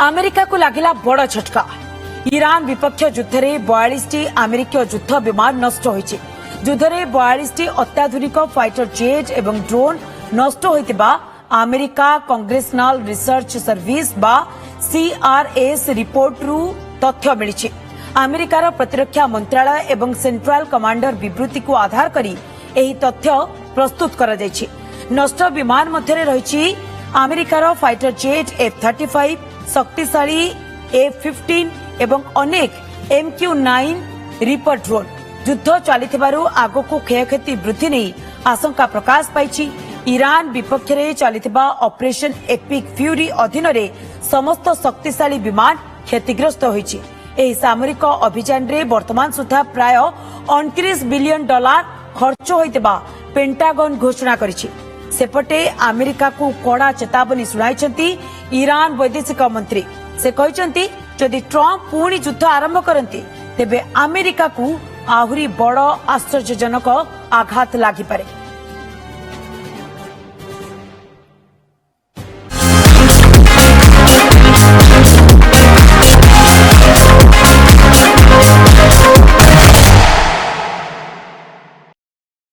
America को लगिला बड़ झटका। ईरान विपक्ष युद्ध में 42 अमेरिकीय युद्ध विमान नष्ट होइछि। युद्ध में 42 अत्याधुनिक फाइटर जेट एवं ड्रोन नष्ट होइतिबा अमेरिका कांग्रेसनल रिसर्च सर्विस बा सीआरएस रिपोर्ट रु तथ्य मिलिछि। अमेरिकार प्रतिरक्षा मंत्रालय एवं सेंट्रल कमांडर विवृत्ति को आधार करी एही तथ्य प्रस्तुत करा जायछि। नष्ट विमान मध्यरे रहिछि अमेरिकार फाइटर जेट F-35, शक्तिशाली F-15 एवं अनेक MQ-9 रिपर ड्रोन। युद्ध चलिथिबारु आगको क्षयक्षति वृद्धि नहीं आशंका प्रकाश पाइछि। ईरान विपक्ष में चलिथिबा ऑपरेशन एपिक फ्यूरी अधीन रे समस्त शक्तिशाली विमान क्षतिग्रस्त होइछि। एही सामरिक अभियान रे वर्तमान सुधा प्राय $29 बिलियन खर्च होइतिबा पेंटागन घोषणा करिछि। सेपटे अमेरिका को कड़ा चेतावनी सुनाइछंती ईरान वैदेशिक मंत्री। से कहिसंती जदि ट्रम्प पुणी युद्ध आरंभ करंती तेबे अमेरिका को आहुरी बड़ आश्चर्यजनक आघात लागि पारे।